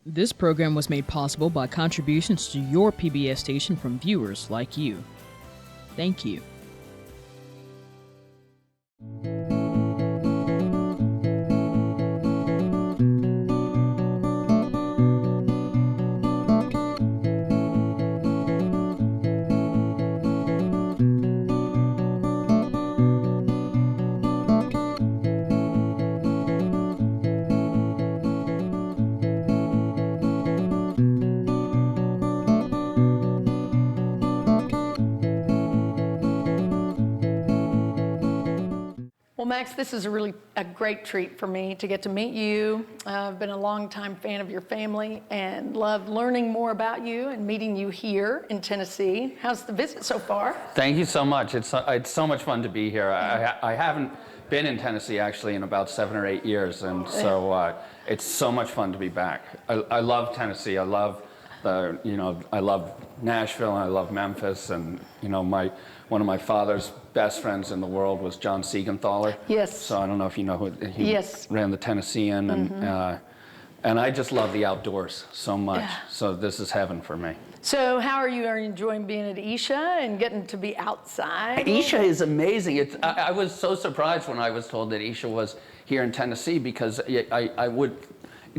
This program was made possible by contributions to your PBS station from viewers like you. Thank you. Well, Max, this is really a great treat for me to get to meet you. I've been a longtime fan of your family and love learning more about you and meeting you here in Tennessee. How's the visit so far? Thank you so much. It's so much fun to be here. I haven't been in Tennessee actually in about 7 or 8 years, and so it's so much fun to be back. I love Tennessee. I love I love Nashville and I love Memphis, and one of my father's best friends in the world was John Siegenthaler. Yes. So I don't know if you know who he Yes. ran the Tennessean, and I just love the outdoors so much. Yeah. So this is heaven for me. So how are you enjoying being at Isha and getting to be outside? Isha is amazing. I was so surprised when I was told that Isha was here in Tennessee, because I would,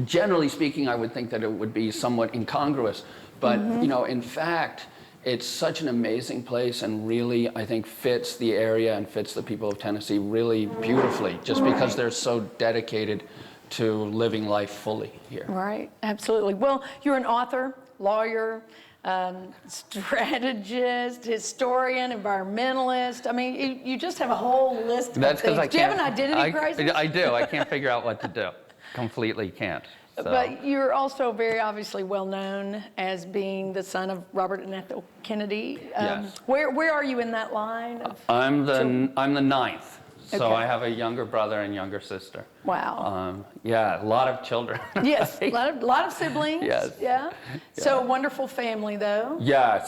generally speaking, I would think that it would be somewhat incongruous. But in fact, it's such an amazing place, and really, I think, fits the area and fits the people of Tennessee really beautifully, just because they're so dedicated to living life fully here. Right, absolutely. Well, you're an author, lawyer, strategist, historian, environmentalist. I mean, you just have a whole list of things. Do you have an identity crisis? I do. I can't figure out what to do. Completely can't. So. But you're also very obviously well known as being the son of Robert and Ethel Kennedy. Yes. Where are you in that line? I'm the ninth. So Okay. I have a younger brother and younger sister. Wow. Yeah, a lot of children. Yes, a lot of siblings. Yes. Yeah. So a wonderful family, though. Yeah,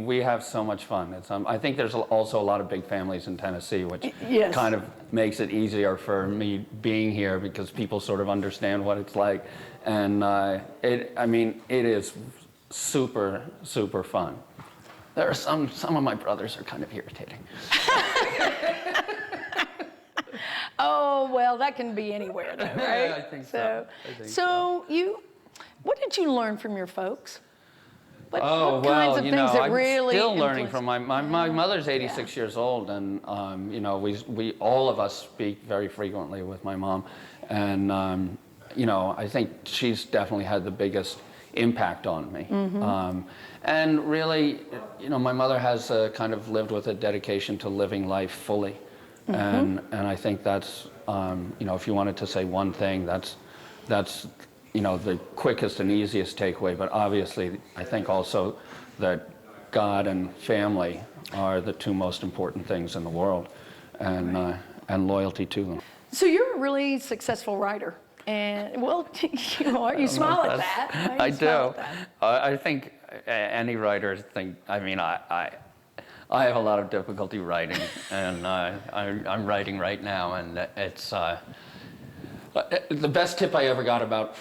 we have so much fun. I think there's also a lot of big families in Tennessee, which Yes. kind of makes it easier for me being here, because people sort of understand what it's like. And it is super, super fun. There are some of my brothers are kind of irritating. Oh, well, that can be anywhere, though, right? I think so. What did you learn from your folks? What Well, kinds of things that I'm really still learning influenced- from my mother's 86 years old, and we all of us speak very frequently with my mom, and I think she's definitely had the biggest impact on me. And really, my mother has kind of lived with a dedication to living life fully. And I think that's, if you wanted to say one thing, that's the quickest and easiest takeaway. But obviously, I think also that God and family are the two most important things in the world, and loyalty to them. So you're a really successful writer. And, well, you smile at that. Right? I do. I think any writer I have a lot of difficulty writing, and I'm writing right now, and it's the best tip I ever got about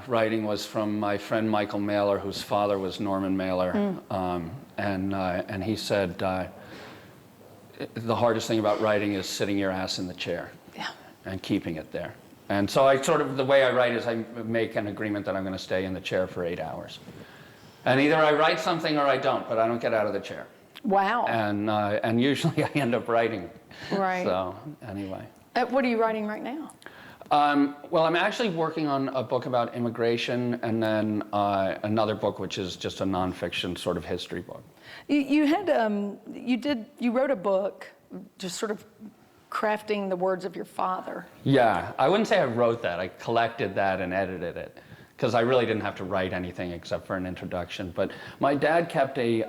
writing was from my friend Michael Mailer, whose father was Norman Mailer, and he said the hardest thing about writing is sitting your ass in the chair and keeping it there. And so the way I write is I make an agreement that I'm going to stay in the chair for 8 hours, and either I write something or I don't, but I don't get out of the chair. Wow. And usually I end up writing. Right. So anyway. What are you writing right now? Well, I'm actually working on a book about immigration, and then another book which is just a nonfiction sort of history book. You wrote a book just sort of crafting the words of your father. Yeah, I wouldn't say I wrote that. I collected that and edited it, because I really didn't have to write anything except for an introduction. But my dad kept a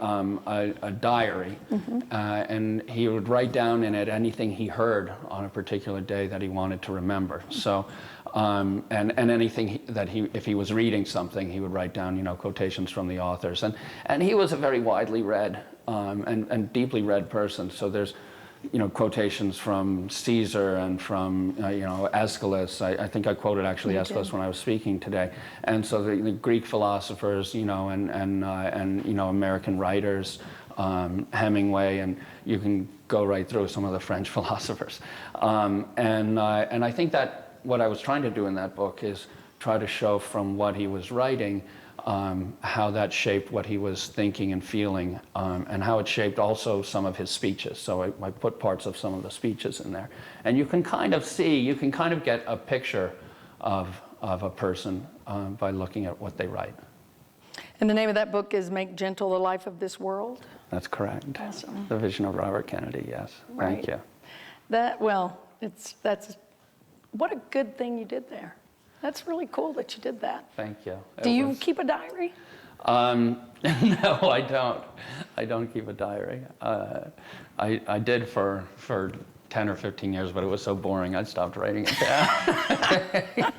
diary, and he would write down in it anything he heard on a particular day that he wanted to remember. So, and anything if he was reading something, he would write down, quotations from the authors. And he was a very widely read and deeply read person. So there's quotations from Caesar and from, Aeschylus. I think I quoted actually Aeschylus when I was speaking today. And so the Greek philosophers, and American writers, Hemingway, and you can go right through some of the French philosophers. And I think that what I was trying to do in that book is try to show from what he was writing how that shaped what he was thinking and feeling, and how it shaped also some of his speeches. So I put parts of some of the speeches in there. And you can kind of get a picture of a person by looking at what they write. And the name of that book is Make Gentle the Life of This World? That's correct. Awesome. The Vision of Robert Kennedy, yes. Right. Thank you. That's what a good thing you did there. That's really cool that you did that. Thank you. Do you keep a diary? No, I don't. I don't keep a diary. I did for 10 or 15 years, but it was so boring I stopped writing it down.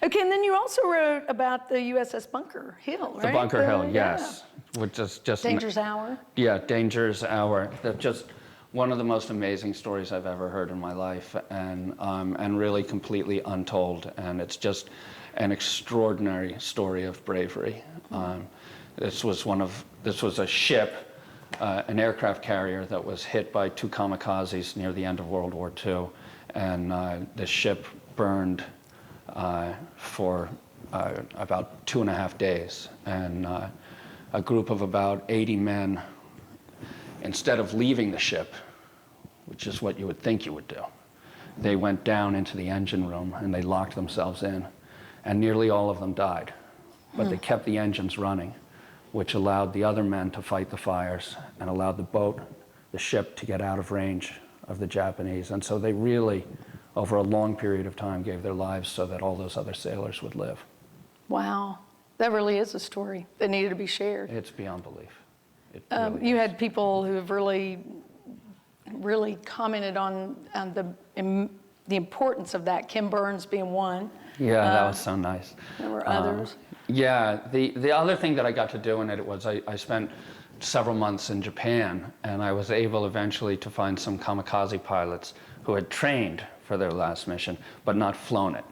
Okay, and then you also wrote about the USS Bunker Hill, right? The Bunker Hill, yes. Which is just Danger's Hour. Yeah, Danger's Hour. That's just one of the most amazing stories I've ever heard in my life, and really completely untold. And it's just an extraordinary story of bravery. This was a ship, an aircraft carrier that was hit by 2 kamikazes near the end of World War II, and the ship burned for about 2.5 days, and a group of about 80 men, instead of leaving the ship, which is what you would think you would do, they went down into the engine room and they locked themselves in, and nearly all of them died. But they kept the engines running, which allowed the other men to fight the fires and allowed the ship to get out of range of the Japanese. And so they really, over a long period of time, gave their lives so that all those other sailors would live. Wow, that really is a story that needed to be shared. It's beyond belief. It You really is. had people who have really commented on the importance of that. Kim Burns being one. Yeah, that was so nice. There were others. Yeah, the other thing that I got to do in it was I spent several months in Japan, and I was able eventually to find some kamikaze pilots who had trained for their last mission, but not flown it.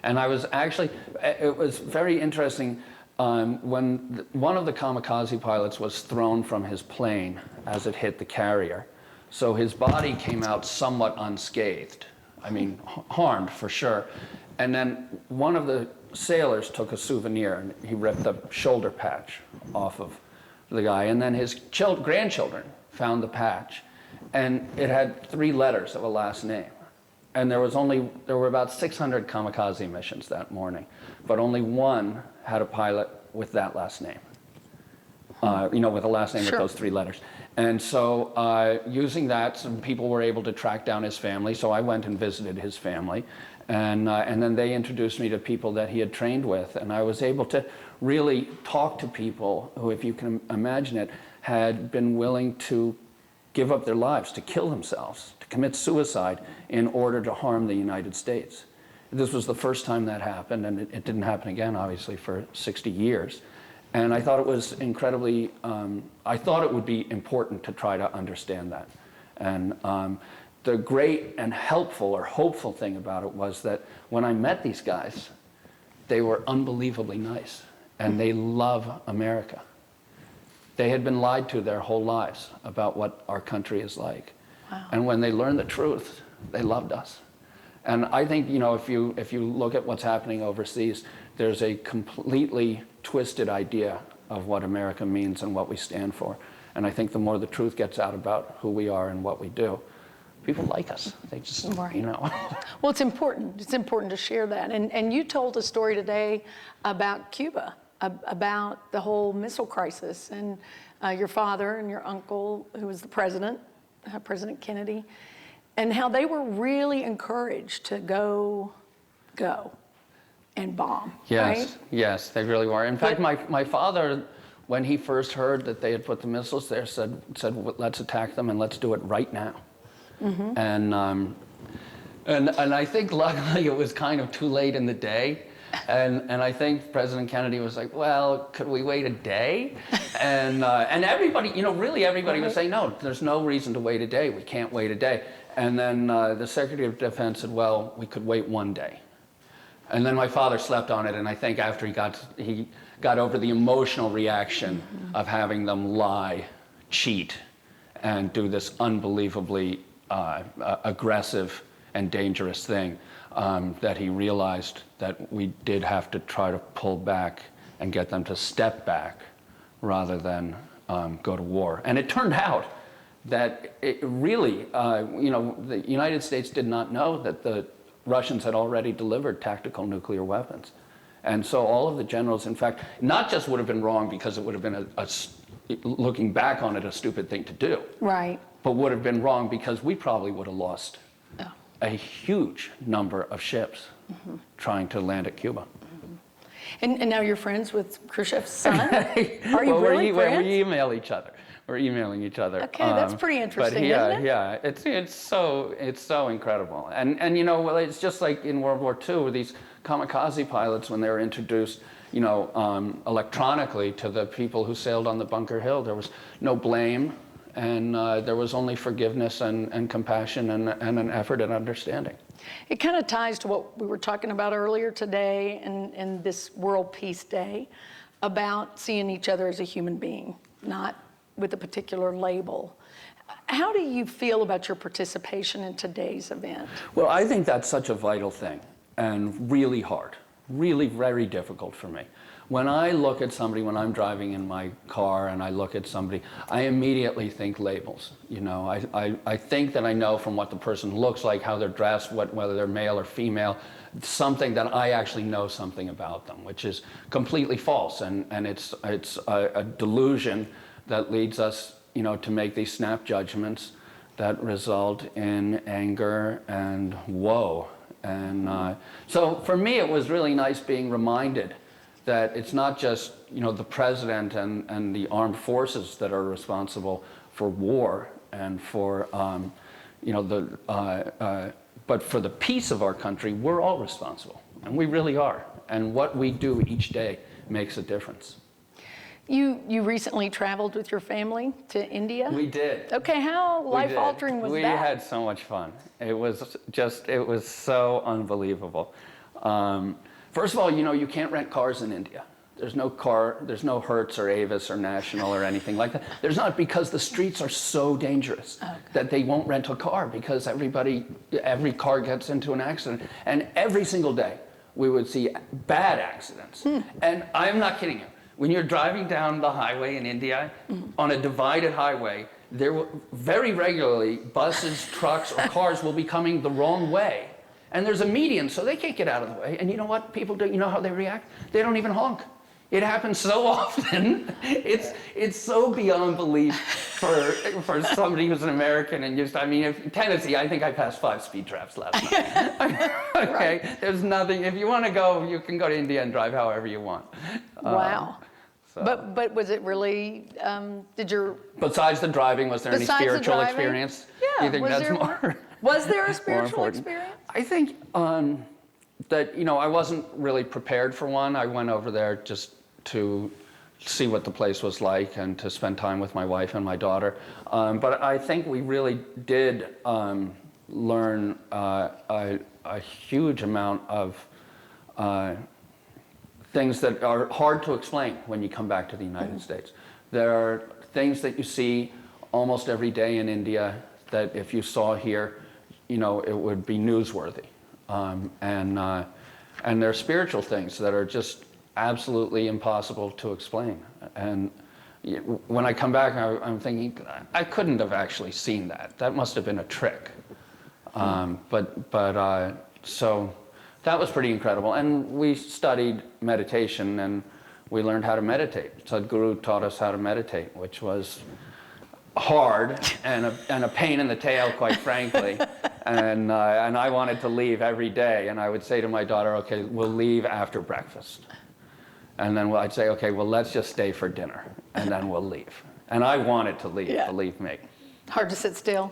And I was actually, it was very interesting when one of the kamikaze pilots was thrown from his plane as it hit the carrier. So his body came out somewhat unscathed. I mean, harmed for sure. And then one of the sailors took a souvenir and he ripped the shoulder patch off of the guy. And then his grandchildren found the patch, and it had 3 letters of a last name. And there were about 600 kamikaze missions that morning, but only one had a pilot with that last name. With a last name with those 3 letters. And so using that, some people were able to track down his family. So I went and visited his family. And then they introduced me to people that he had trained with. And I was able to really talk to people who, if you can imagine it, had been willing to give up their lives, to kill themselves, to commit suicide in order to harm the United States. This was the first time that happened, and it didn't happen again, obviously, for 60 years. And I thought it was incredibly, I thought it would be important to try to understand that. And the great and helpful or hopeful thing about it was that when I met these guys, they were unbelievably nice, and they love America. They had been lied to their whole lives about what our country is like. Wow. And when they learned the truth, they loved us. And I think, if you look at what's happening overseas, there's a completely twisted idea of what America means and what we stand for. And I think the more the truth gets out about who we are and what we do, people like us. They just, Right. Well, it's important. It's important to share that. And you told a story today about Cuba, about the whole missile crisis, and your father and your uncle, who was the president, President Kennedy, and how they were really encouraged to go and bomb. Yes, right? yes, they really were. In fact, my father, when he first heard that they had put the missiles there, said, well, let's attack them and let's do it right now. Mm-hmm. And I think luckily it was kind of too late in the day. And I think President Kennedy was like, well, could we wait a day? And everybody, really everybody was saying, no, there's no reason to wait a day. We can't wait a day. And then the Secretary of Defense said, well, we could wait one day. And then my father slept on it, and I think after he got over the emotional reaction of having them lie, cheat, and do this unbelievably aggressive and dangerous thing, that he realized that we did have to try to pull back and get them to step back rather than go to war. And it turned out that it really, the United States did not know that the Russians had already delivered tactical nuclear weapons. And so all of the generals, in fact, not just would have been wrong because it would have been looking back on it, a stupid thing to do. Right. But would have been wrong because we probably would have lost a huge number of ships trying to land at Cuba. And now you're friends with Khrushchev's son? Are you really friends? We email each other. We're emailing each other. Okay, that's pretty interesting, but isn't it? Yeah, it's so incredible. And well, it's just like in World War II, with these kamikaze pilots, when they were introduced, electronically to the people who sailed on the Bunker Hill, there was no blame, and there was only forgiveness and compassion and an effort at understanding. It kind of ties to what we were talking about earlier today and this World Peace Day, about seeing each other as a human being, not with a particular label. How do you feel about your participation in today's event? Well, I think that's such a vital thing and really hard, really very difficult for me. When I look at somebody, when I'm driving in my car and I look at somebody, I immediately think labels. I think that I know from what the person looks like, how they're dressed, whether they're male or female, something that I actually know something about them, which is completely false. And it's a delusion that leads us, to make these snap judgments that result in anger and woe. And so for me, it was really nice being reminded that it's not just, the president and the armed forces that are responsible for war and for, but for the peace of our country, we're all responsible, and we really are. And what we do each day makes a difference. You recently traveled with your family to India? We did. Okay, how life-altering was that? We had so much fun. It was so unbelievable. First of all, you can't rent cars in India. There's no Hertz or Avis or National or anything like that. There's not, because the streets are so dangerous that they won't rent a car, because every car gets into an accident. And every single day we would see bad accidents. And I'm not kidding you. When you're driving down the highway in India, on a divided highway, there will very regularly buses, trucks, or cars will be coming the wrong way. And there's a median, so they can't get out of the way. And you know what people do? You know how they react? They don't even honk. It happens so often. It's so beyond belief for somebody who's an American and Tennessee, I think I passed 5 speed traps last night. Okay, right. There's nothing. If you want to go, you can go to India and drive however you want. Wow. But was it really? Besides the driving, was there any spiritual experience? Yeah. You think that's more? Was there a spiritual experience? I think that I wasn't really prepared for one. I went over there just to see what the place was like and to spend time with my wife and my daughter. But I think we really did learn a huge amount of things that are hard to explain when you come back to the United States. There are things that you see almost every day in India that if you saw here, it would be newsworthy. And there are spiritual things that are just absolutely impossible to explain. And when I come back, I'm thinking, I couldn't have actually seen that. That must have been a trick. So that was pretty incredible. And we studied meditation, and we learned how to meditate. Sadhguru taught us how to meditate, which was hard and a pain in the tail, quite frankly. And I wanted to leave every day. And I would say to my daughter, okay, we'll leave after breakfast. And then I'd say, okay, well, let's just stay for dinner, and then we'll leave. And I wanted to leave, believe me. Hard to sit still.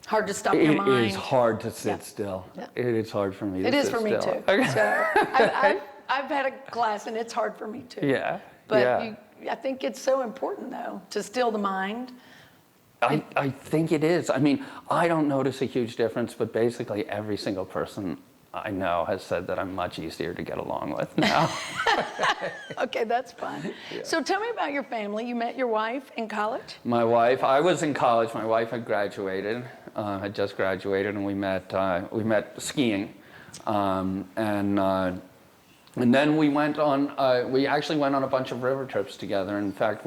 Hard to stop your mind. It is hard to sit still. Yeah. It is hard for me to sit still. It is for me too. Okay. So I've had a class, and it's hard for me too. Yeah. But I think it's so important, though, to still the mind. I think it is. I mean, I don't notice a huge difference, but basically every single person I know has said that I'm much easier to get along with now. Okay, that's fun. Yeah. So tell me about your family. You met your wife in college? My wife, I was in college. My wife had graduated, had just graduated, and we met skiing, and then we went on. We actually went on a bunch of river trips together. In fact,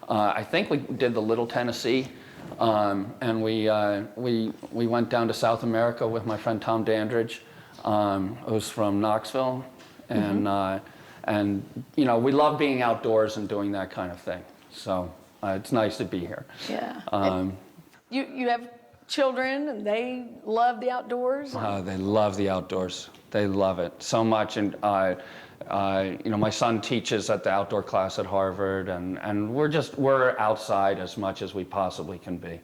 I think we did the Little Tennessee, and we went down to South America with my friend Tom Dandridge, who's from Knoxville, and you know, we love being outdoors and doing that kind of thing. So it's nice to be here. Yeah. You have children, and they love the outdoors? They love the outdoors. They love it so much, and you know, my son teaches at the outdoor class at Harvard, and we're outside as much as we possibly can be,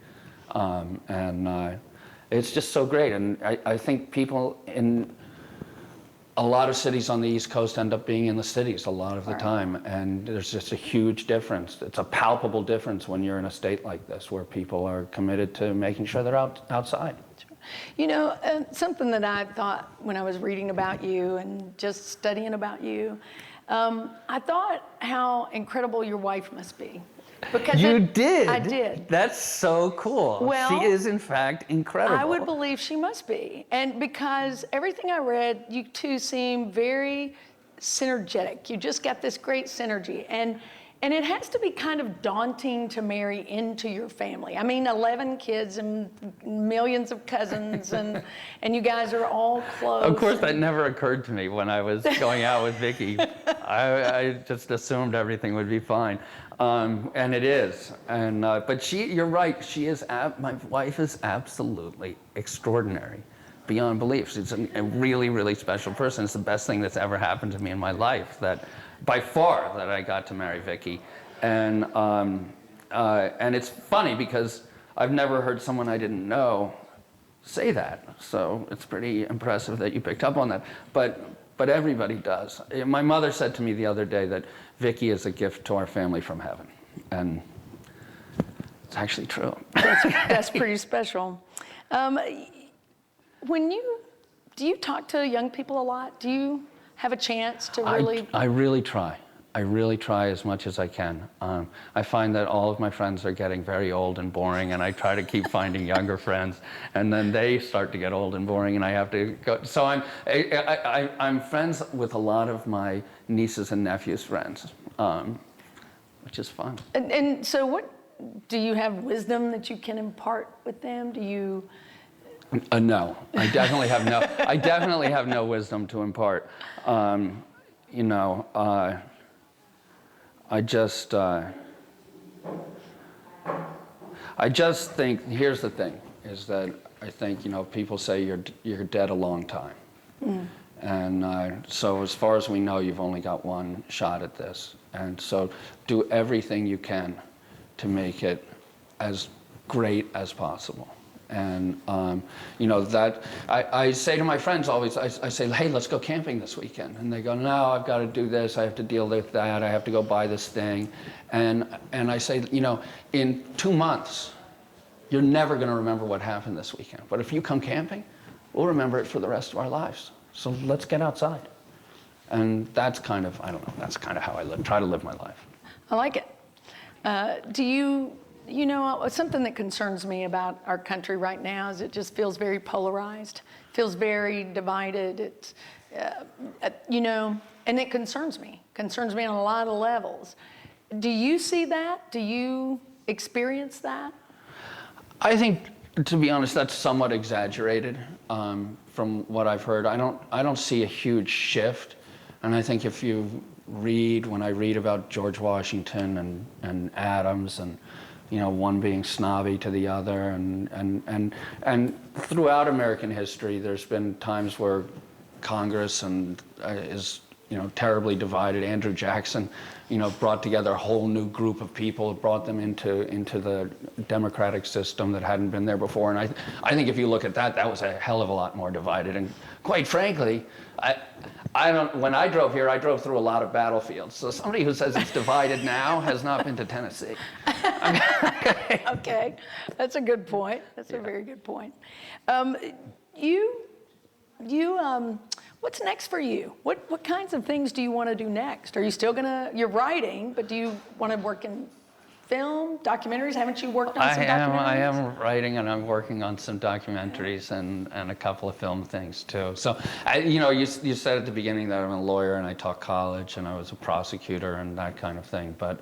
and it's just so great. And I think people in a lot of cities on the East Coast end up being in the cities a lot of the time, and there's just a huge difference. It's a palpable difference when you're in a state like this where people are committed to making sure they're outside. You know, something that I thought when I was reading about you and just studying about you, I thought how incredible your wife must be. Because You did? I did. That's so cool. Well, she is, in fact, incredible. I would believe she must be. And because everything I read, you two seem very synergetic. You just got this great synergy. And it has to be kind of daunting to marry into your family. I mean, 11 kids and millions of cousins, and you guys are all close. Of course, that never occurred to me when I was going out with Vicky. I just assumed everything would be fine. And it is. And but you're right. My wife is absolutely extraordinary, beyond belief. She's a really, really special person. It's the best thing that's ever happened to me in my life. By far, that I got to marry Vicky. And it's funny because I've never heard someone I didn't know say that. So it's pretty impressive that you picked up on that. But everybody does. My mother said to me the other day that Vicky is a gift to our family from heaven. And it's actually true. That's pretty special. Do you talk to young people a lot? Do you have a chance to really? I really try. I really try as much as I can. I find that all of my friends are getting very old and boring, and I try to keep finding younger friends, and then they start to get old and boring, and I have to go. So I'm friends with a lot of my nieces and nephews' friends, which is fun. And so what, do you have wisdom that you can impart with them? Do you? No, I definitely have no. I definitely have no wisdom to impart. You know, I just think. Here's the thing: is that I think, you know, people say you're dead a long time, and so as far as we know, you've only got one shot at this, and so do everything you can to make it as great as possible. And, you know, that I say to my friends always, I say, hey, let's go camping this weekend. And they go, no, I've got to do this. I have to deal with that. I have to go buy this thing. And I say, you know, in 2 months, you're never going to remember what happened this weekend. But if you come camping, we'll remember it for the rest of our lives. So let's get outside. And that's kind of, I don't know, that's kind of how I try to live my life. I like it. You know, something that concerns me about our country right now is it just feels very polarized, feels very divided. It's, you know, and it concerns me on a lot of levels. Do you see that? Do you experience that? I think, to be honest, that's somewhat exaggerated from what I've heard. I don't see a huge shift, and I think if you when I read about George Washington and Adams and, you know, one being snobby to the other, and throughout American history, there's been times where Congress is, you know, terribly divided. Andrew Jackson, you know, brought together a whole new group of people, brought them into the democratic system that hadn't been there before. And I think if you look at that, that was a hell of a lot more divided. And quite frankly, When I drove here, I drove through a lot of battlefields. So somebody who says it's divided now has not been to Tennessee. Okay, that's a good point. That's a very good point. What's next for you? What kinds of things do you want to do next? Are you still you're writing, but do you want to work in film, documentaries? Haven't you worked on some documentaries? I am writing, and I'm working on some documentaries and a couple of film things too. So, you said at the beginning that I'm a lawyer and I taught college and I was a prosecutor and that kind of thing. But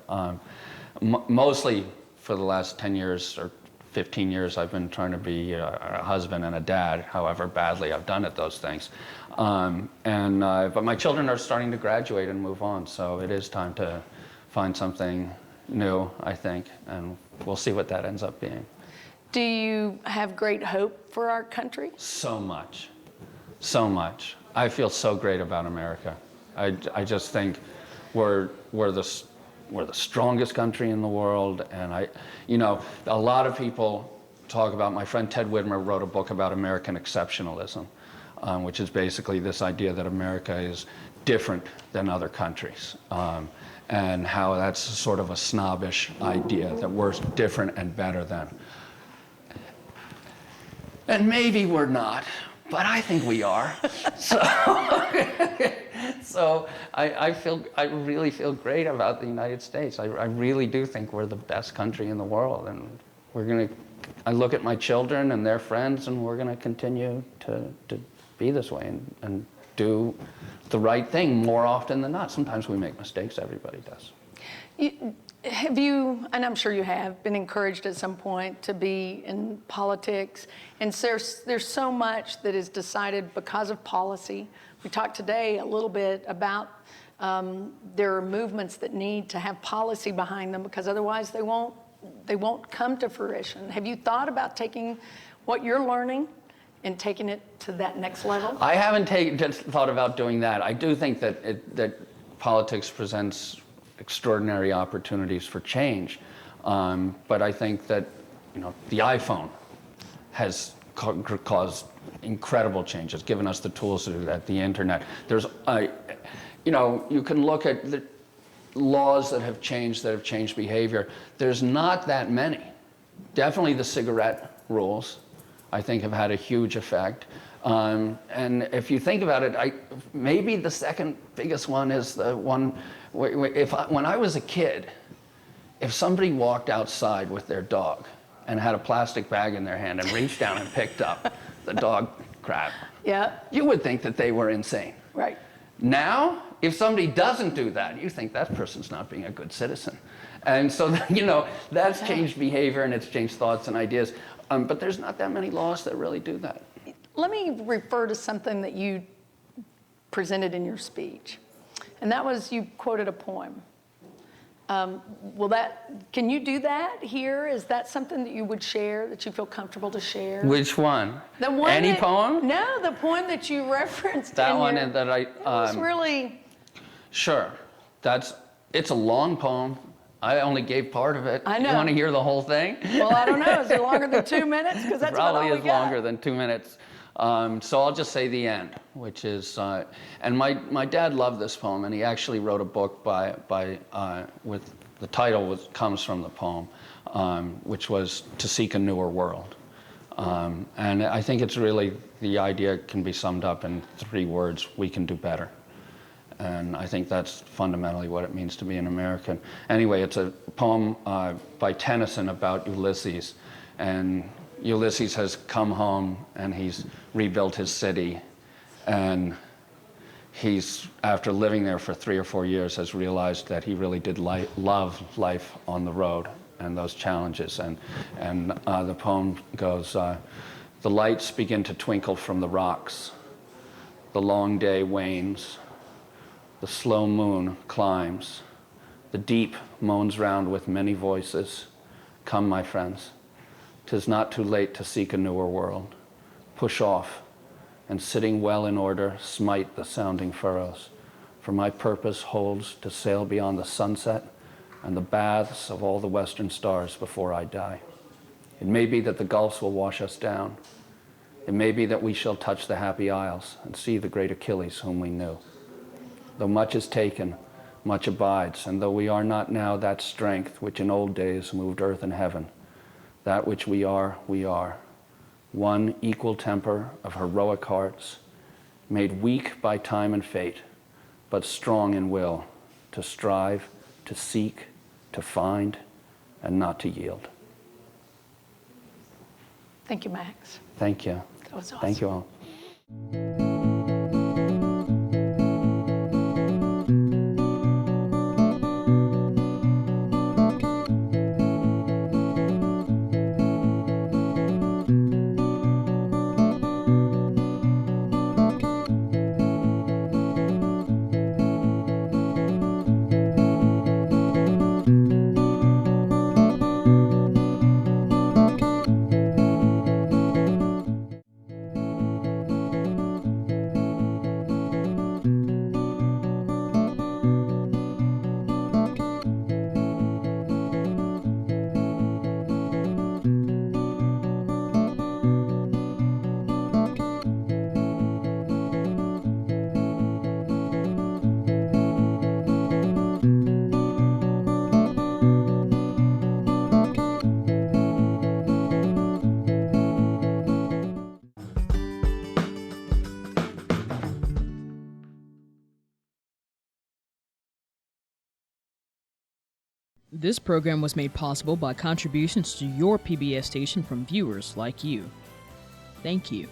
mostly for the last 10 years or 15 years, I've been trying to be a husband and a dad, however badly I've done at those things. But my children are starting to graduate and move on, so it is time to find something new, I think, and we'll see what that ends up being. Do you have great hope for our country? So much. So much. I feel so great about America. I just think we're the strongest country in the world, and a lot of people talk about, my friend Ted Widmer wrote a book about American exceptionalism, which is basically this idea that America is different than other countries. And how that's sort of a snobbish idea, that we're different and better than. And maybe we're not, but I think we are. So I really feel great about the United States. I really do think we're the best country in the world, and I look at my children and their friends, and we're gonna continue to be this way and do the right thing more often than not. Sometimes we make mistakes, everybody does. Have you, and I'm sure you have, been encouraged at some point to be in politics? And there's so much that is decided because of policy. We talked today a little bit about there are movements that need to have policy behind them, because otherwise they won't come to fruition. Have you thought about taking what you're learning and taking it to that next level? I haven't just thought about doing that. I do think that politics presents extraordinary opportunities for change, but I think that the iPhone has caused incredible changes, given us the tools to do that. The internet. There's, you can look at the laws that have changed behavior. There's not that many. Definitely the cigarette rules, I think, have had a huge effect. And if you think about it, maybe the second biggest one is the one, when I was a kid, if somebody walked outside with their dog and had a plastic bag in their hand and reached down and picked up the dog crap, you would think that they were insane. Right. Now, if somebody doesn't do that, you think that person's not being a good citizen. And so, that's changed behavior and it's changed thoughts and ideas. But there's not that many laws that really do that. Let me refer to something that you presented in your speech. And that was, you quoted a poem. Can you do that here? Is that something that you would share, that you feel comfortable to share? Which one? The one Any poem? No, the poem that you referenced. That one that I... It was really... Sure. It's a long poem. I only gave part of it. I know. You want to hear the whole thing? Well, I don't know. Is it longer than 2 minutes? Because that's probably what all we is got. longer than 2 minutes. So I'll just say the end, which is, and my dad loved this poem, and he actually wrote a book with the title comes from the poem, which was To Seek a Newer World. And I think it's really, the idea can be summed up in 3 words: we can do better. And I think that's fundamentally what it means to be an American. Anyway, it's a poem by Tennyson about Ulysses. And Ulysses has come home and he's rebuilt his city. And he's, after living there for 3 or 4 years, has realized that he really did love life on the road and those challenges. And the poem goes, the lights begin to twinkle from the rocks. The long day wanes. The slow moon climbs. The deep moans round with many voices. Come, my friends, 'tis not too late to seek a newer world. Push off, and sitting well in order, smite the sounding furrows. For my purpose holds to sail beyond the sunset and the baths of all the western stars before I die. It may be that the gulfs will wash us down. It may be that we shall touch the happy isles and see the great Achilles whom we knew. Though much is taken, much abides, and though we are not now that strength which in old days moved earth and heaven, that which we are, one equal temper of heroic hearts, made weak by time and fate, but strong in will, to strive, to seek, to find, and not to yield. Thank you, Max. Thank you. That was awesome. Thank you all. This program was made possible by contributions to your PBS station from viewers like you. Thank you.